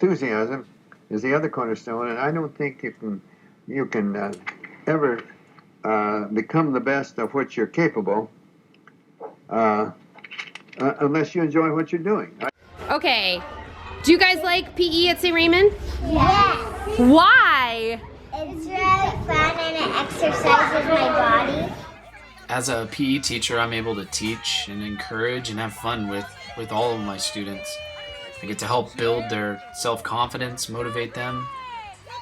enthusiasm is the other cornerstone, and I don't think you can ever become the best of what you're capable unless you enjoy what you're doing. Okay, do you guys like PE at St. Raymond? Yes. Why? It's really fun and it exercises my body. As a PE teacher, I'm able to teach and encourage and have fun with all of my students. I get to help build their self-confidence, motivate them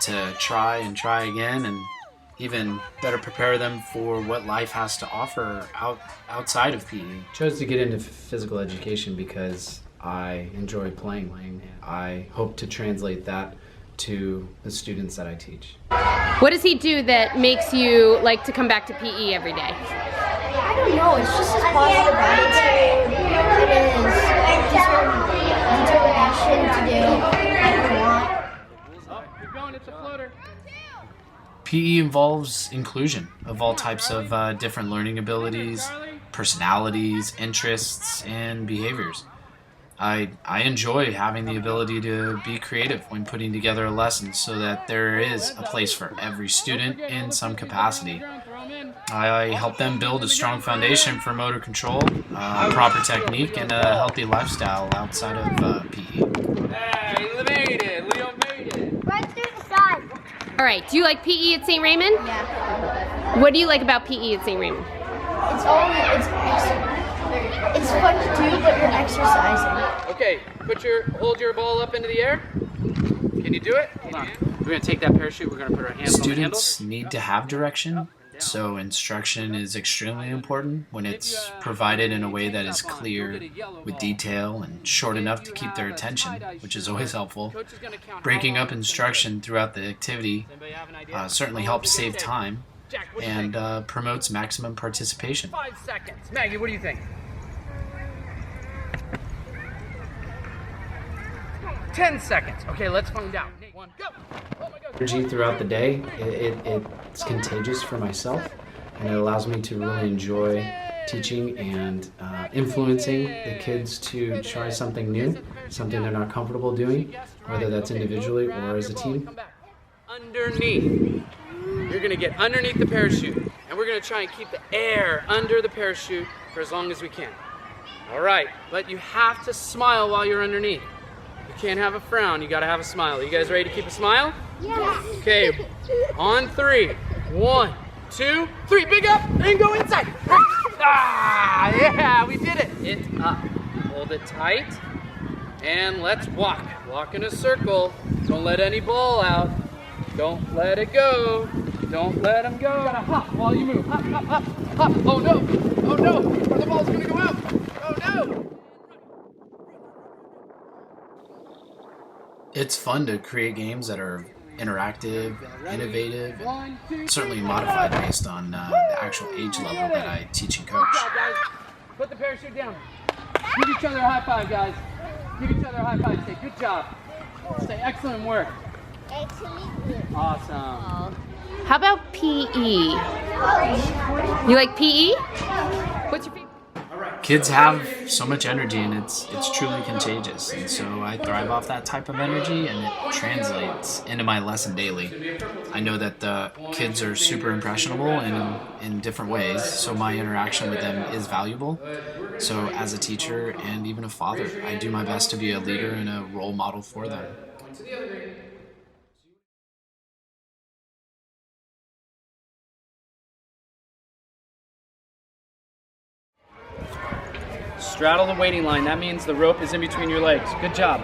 to try and try again, and even better prepare them for what life has to offer outside of PE. I chose to get into physical education because I enjoy playing. I hope to translate that to the students that I teach. What does he do that makes you like to come back to PE every day? I don't know, it's just his positive attitude. It is determination to do what I want. Keep going, it's a floater. PE involves inclusion of all types of different learning abilities, personalities, interests, and behaviors. I enjoy having the ability to be creative when putting together a lesson so that there is a place for every student in some capacity. I help them build a strong foundation for motor control, proper technique, and a healthy lifestyle outside of PE. Hey, Leo made it! Right through the side. All right, do you like PE at St. Raymond? Yeah. What do you like about PE at St. Raymond? It's fun to do, but you're exercising. Okay, hold your ball up into the air. Can you do it? Hold on. We're gonna take that parachute, we're gonna put our hands on the handle. Students need to have direction, so instruction is extremely important when it's provided in a way that is clear, with detail, and short enough to keep their attention, which is always helpful. Breaking up instruction throughout the activity certainly helps save time and promotes maximum participation. 5 seconds. Maggie, what do you think? 10 seconds. Okay, let's find out. 1, go. Oh my God. Energy throughout the day, it's contagious for myself, and it allows me to really enjoy teaching and influencing the kids to try something new, something they're not comfortable doing, whether that's individually or as a team. Underneath. You're gonna get underneath the parachute, and we're gonna try and keep the air under the parachute for as long as we can. All right, but you have to smile while you're underneath. You can't have a frown, you gotta have a smile. Are you guys ready to keep a smile? Yeah. Okay, on 3. 1, 2, 3, big up, and go inside. Ah, yeah, we did it. It's up. Hold it tight, and let's walk. Walk in a circle. Don't let any ball out. Don't let it go. Don't let them go. You gotta hop while you move. Hop, hop, hop, hop. Oh no, oh no, or the ball's gonna go out. Oh no. It's fun to create games that are interactive, innovative, and certainly modified based on the actual age level that I teach and coach. Good job, guys. Put the parachute down. Give each other a high five, guys. Give each other a high five. Say good job. Say excellent work. Awesome. How about PE? You like PE? What's your favorite? Kids have so much energy, and it's truly contagious, and so I thrive off that type of energy, and it translates into my lesson daily. I know that the kids are super impressionable in different ways, so my interaction with them is valuable. So as a teacher and even a father, I do my best to be a leader and a role model for them. Straddle the waiting line. That means the rope is in between your legs. Good job.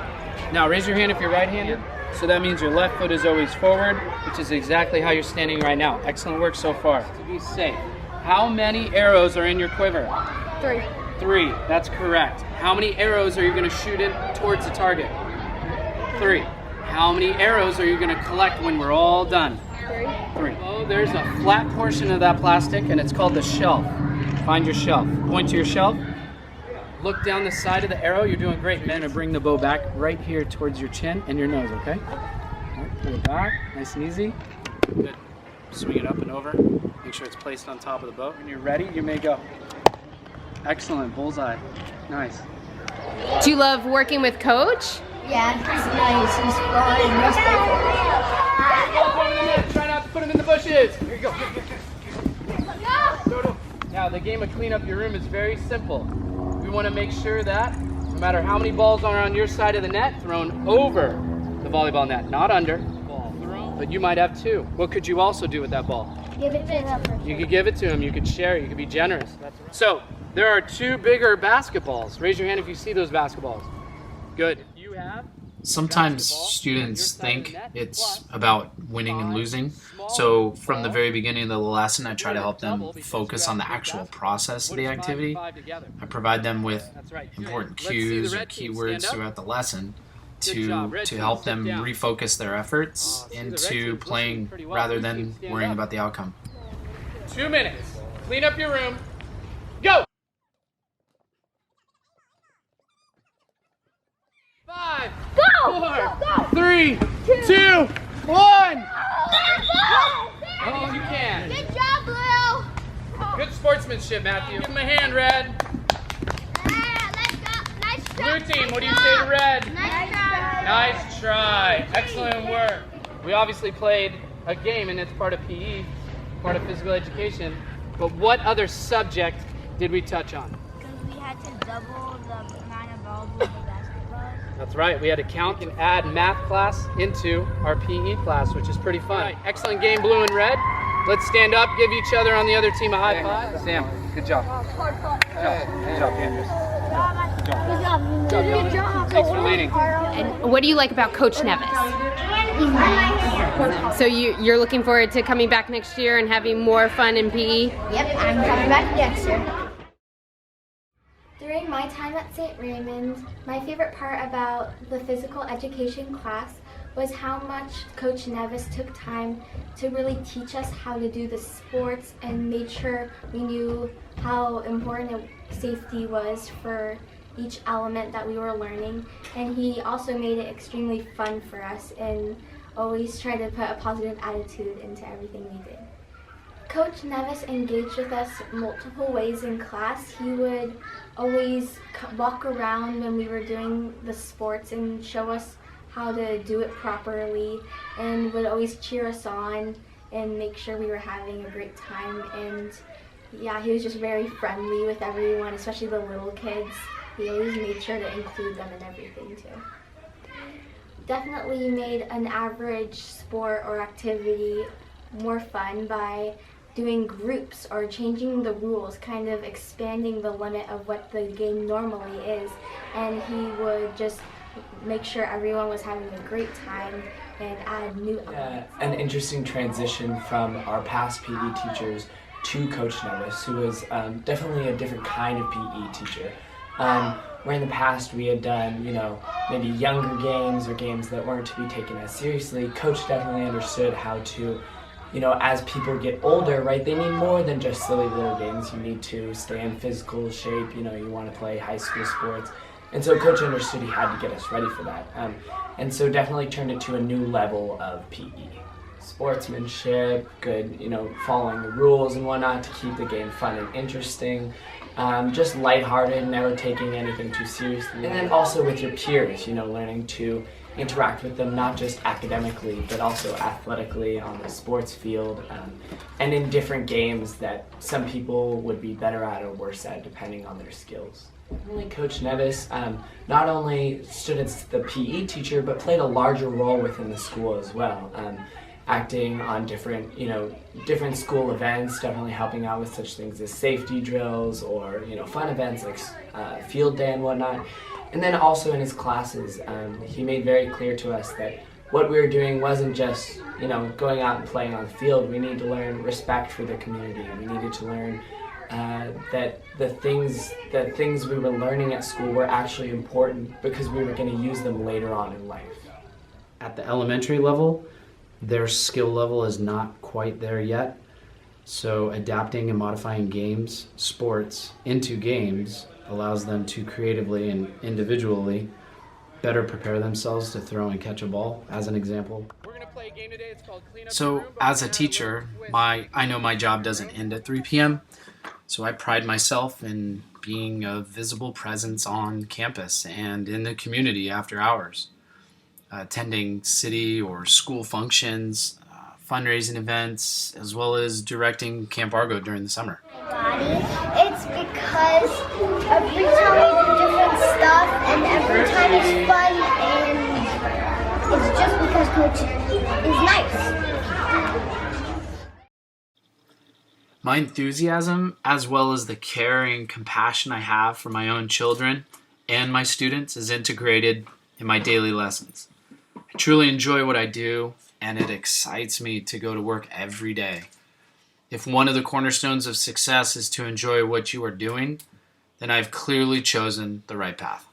Now raise your hand if you're right-handed. So that means your left foot is always forward, which is exactly how you're standing right now. Excellent work so far. To be safe. How many arrows are in your quiver? 3. 3. That's correct. How many arrows are you going to shoot in towards the target? 3. How many arrows are you going to collect when we're all done? 3. Oh, there's a flat portion of that plastic, and it's called the shelf. Find your shelf. Point to your shelf. Look down the side of the arrow. You're doing great. Then bring the bow back right here towards your chin and your nose, okay? All right, pull it back, nice and easy. Good. Swing it up and over. Make sure it's placed on top of the bow. When you're ready, you may go. Excellent, bullseye. Nice. Do you love working with Coach? Yeah, he's nice. He's fun. He's Ball's over the net. Try not to put him in the bushes. Here you go. Go. Now, the game of clean up your room is very simple. We want to make sure that no matter how many balls are on your side of the net, thrown over the volleyball net, not under. Ball thrown. But you might have two. What could you also do with that ball? Give it to him. You could give it to him. You could share it. You could be generous. So, there are two bigger basketballs. Raise your hand if you see those basketballs. Good. If you have Sometimes students think it's about winning and losing. So from the very beginning of the lesson, I try to help them focus on the actual process of the activity. I provide them with important cues or keywords throughout the lesson to help them refocus their efforts into playing rather than worrying about the outcome. 2 minutes. Clean up your room. Go! 5, 4, 3, 2, 1. Oh, you can. Good job, Blue. Good sportsmanship, Matthew. Give him a hand, Red. Let's go. Nice try. Blue team, what do you say to Red? Nice try. Nice try. Excellent work. We obviously played a game, and it's part of PE, part of physical education. But what other subject did we touch on? Because we had to double the amount of balls with the basketball. That's right. We had to count and add math class into our PE class, which is pretty fun. Right. Excellent game, Blue and Red. Let's stand up, give each other on the other team a high five. Sam, good job. Good job, Andrews. Good job. Thanks for leading. And what do you like about Coach Nevis? So you're looking forward to coming back next year and having more fun in PE? Yep, I'm coming back next year. During my time at St. Raymond, my favorite part about the physical education class was how much Coach Nevis took time to really teach us how to do the sports and made sure we knew how important safety was for each element that we were learning. And he also made it extremely fun for us and always tried to put a positive attitude into everything we did. Coach Nevis engaged with us multiple ways in class. He would always walk around when we were doing the sports and show us how to do it properly, and would always cheer us on and make sure we were having a great time. And yeah, he was just very friendly with everyone, especially the little kids. He always made sure to include them in everything too. Definitely made an average sport or activity more fun by doing groups or changing the rules, kind of expanding the limit of what the game normally is. And he would just make sure everyone was having a great time and add new elements. An interesting transition from our past PE teachers to Coach Nevis, who was definitely a different kind of PE teacher. Where in the past we had done, maybe younger games or games that weren't to be taken as seriously, Coach definitely understood how to, as people get older, right, they need more than just silly little games. You need to stay in physical shape, you want to play high school sports. And so Coach understood he had to get us ready for that. And so definitely turned it to a new level of PE. Sportsmanship, good, following the rules and whatnot to keep the game fun and interesting. Just lighthearted, never taking anything too seriously. And then also with your peers, learning to interact with them not just academically, but also athletically on the sports field, and in different games that some people would be better at or worse at depending on their skills. Really, Coach Nevis not only stood as the PE teacher, but played a larger role within the school as well, acting on different school events, definitely helping out with such things as safety drills or fun events like field day and whatnot. And then also in his classes, he made very clear to us that what we were doing wasn't just going out and playing on the field. We needed to learn respect for the community. We needed to learn that the things we were learning at school were actually important because we were going to use them later on in life. At the elementary level, their skill level is not quite there yet. So adapting and modifying games, sports, into games allows them to creatively and individually better prepare themselves to throw and catch a ball, as an example. We're going to play a game today. It's called Clean Up Your So Room, but as a we're gonna teacher, with- I know my job doesn't end at 3 p.m. So I pride myself in being a visible presence on campus and in the community after hours. attending city or school functions, fundraising events, as well as directing Camp Argo during the summer. It's because every time we do different stuff and every time it's fun, and it's just because Coach is nice. My enthusiasm, as well as the care and compassion I have for my own children and my students, is integrated in my daily lessons. I truly enjoy what I do, and it excites me to go to work every day. If one of the cornerstones of success is to enjoy what you are doing, then I've clearly chosen the right path.